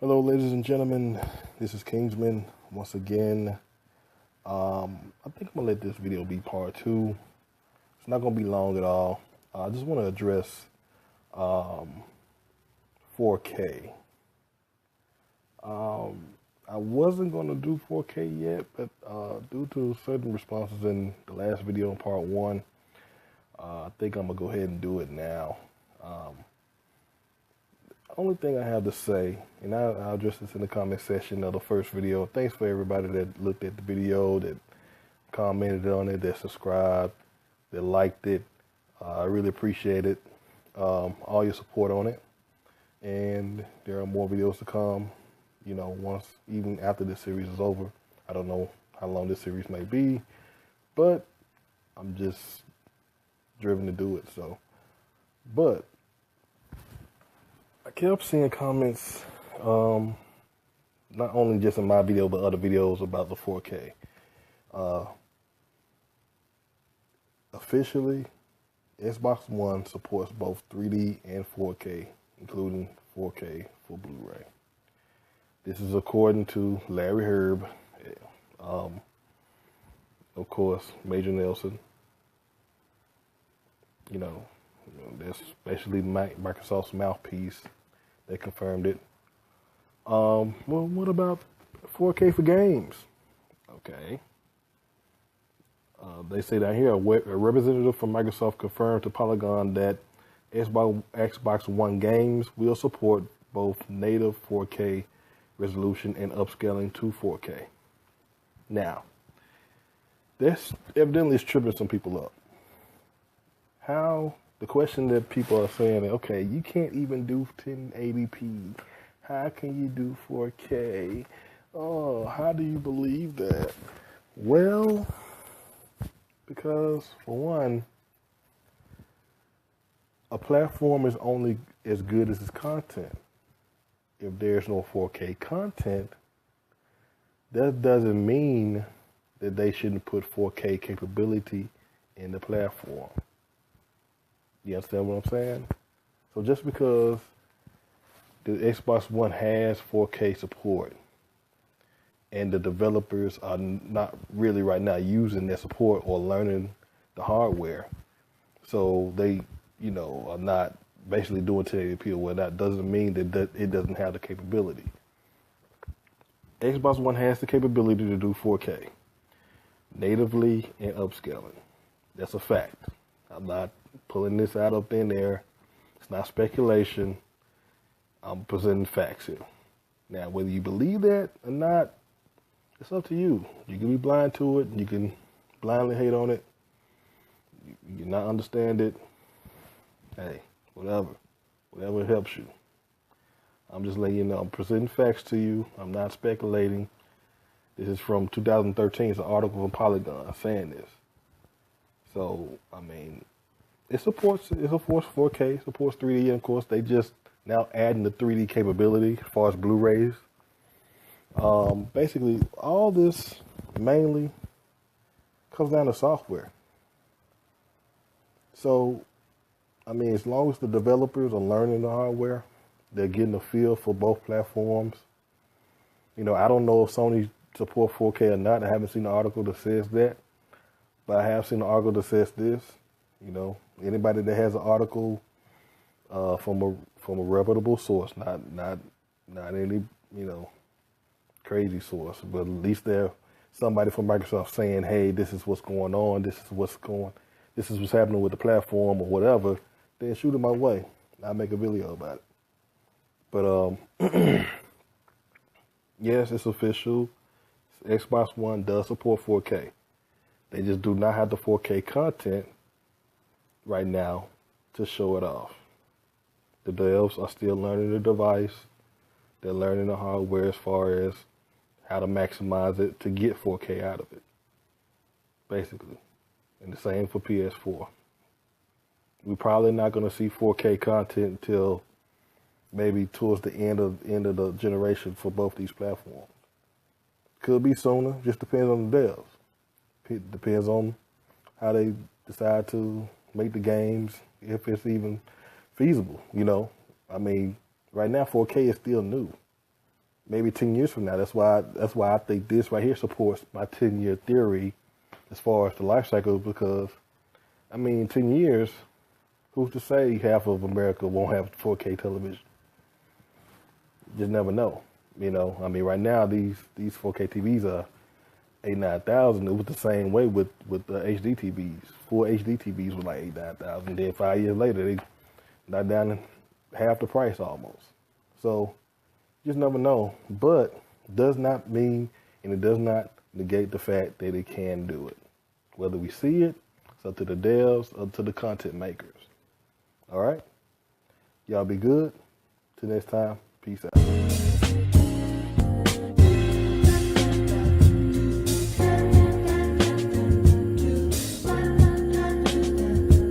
Hello, ladies and gentlemen. This is Kingsman once again. I think I'm gonna let this video be part two. It's not gonna be long at all. I just want to address 4K. I wasn't gonna do 4K yet, but due to certain responses in the last video in part one, I think I'm gonna go ahead and do it now. Only thing I have to say, and I'll address this in the comment section of the first video. Thanks for everybody that looked at the video, that commented on it, that subscribed, that liked it. I really appreciate it. All your support on it. And there are more videos to come, you know, even after this series is over. I don't know how long this series may be, but I'm just driven to do it, so. But I kept seeing comments, not only just in my video, but other videos about the 4K. Officially, Xbox One supports both 3D and 4K, including 4K for Blu-ray. This is according to Larry Herb, of course, Major Nelson. You know, that's basically Microsoft's mouthpiece. They confirmed it. Well, what about 4K for games? Okay. They say down here, a representative from Microsoft confirmed to Polygon that Xbox One games will support both native 4K resolution and upscaling to 4K. Now, this evidently is tripping some people up. The question that people are saying, okay, you can't even do 1080p. How can you do 4K? Oh, how do you believe that? Well, because for one, a platform is only as good as its content. If there's no 4K content, that doesn't mean that they shouldn't put 4K capability in the platform. You understand what I'm saying? So just because the Xbox One has 4K support and the developers are not really right now using their support or learning the hardware, so they, you know, are not basically doing 1080p or whatnot, doesn't mean that it doesn't have the capability. Xbox One has the capability to do 4K natively and upscaling. That's a fact. I'm not pulling this out of thin air. It's not speculation. I'm presenting facts here. Now, whether you believe that or not, it's up to you. You can be blind to it. You can blindly hate on it. You can not understand it. Hey, whatever. Whatever helps you. I'm just letting you know. I'm presenting facts to you. I'm not speculating. This is from 2013. It's an article from Polygon saying this. So, I mean, it supports 4K, supports 3D, and of course they just now adding the 3D capability as far as Blu-rays. Basically, all this mainly comes down to software. So, I mean, as long as the developers are learning the hardware, they're getting a feel for both platforms. You know, I don't know if Sony supports 4K or not. I haven't seen an article that says that. But I have seen an article that says this. You know, anybody that has an article from a reputable source, not any, you know, crazy source, but at least they're somebody from Microsoft saying, hey, this is what's going on, this is what's happening with the platform or whatever, then shoot it my way. I'll make a video about it. But yes, it's official. Xbox One does support 4K. They just do not have the 4K content right now to show it off. The devs are still learning the device. They're learning the hardware as far as how to maximize it to get 4K out of it, basically. And the same for PS4. We're probably not going to see 4K content until maybe towards the end of the generation for both these platforms. Could be sooner, just depends on the devs. It depends on how they decide to make the games, if it's even feasible, you know. I mean, right now 4K is still new. maybe 10 years from now. That's why I think this right here supports my 10-year theory as far as the life cycle, because, I mean, 10 years, who's to say half of America won't have 4K television? You just never know. You know, I mean, right now, these 4K TVs are 8,000-9,000. It was the same way with the HD TVs. Full HD TVs were like 8,000-9,000. Then 5 years later, they got down to half the price almost. So, just never know. But does not mean, and it does not negate the fact that it can do it. Whether we see it, it's up to the devs, up to the content makers. All right? Y'all be good. Till next time, peace out.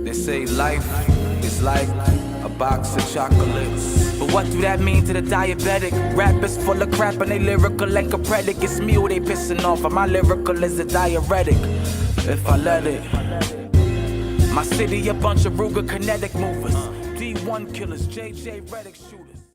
They say life is like a box of chocolates. But what do that mean to the diabetic? Rappers full of crap and they lyrical like a predicate. It's me who they pissing off, and my lyrical is a diuretic. If I let it. My city a bunch of Ruger kinetic movers, D1 killers, JJ Redick shooters.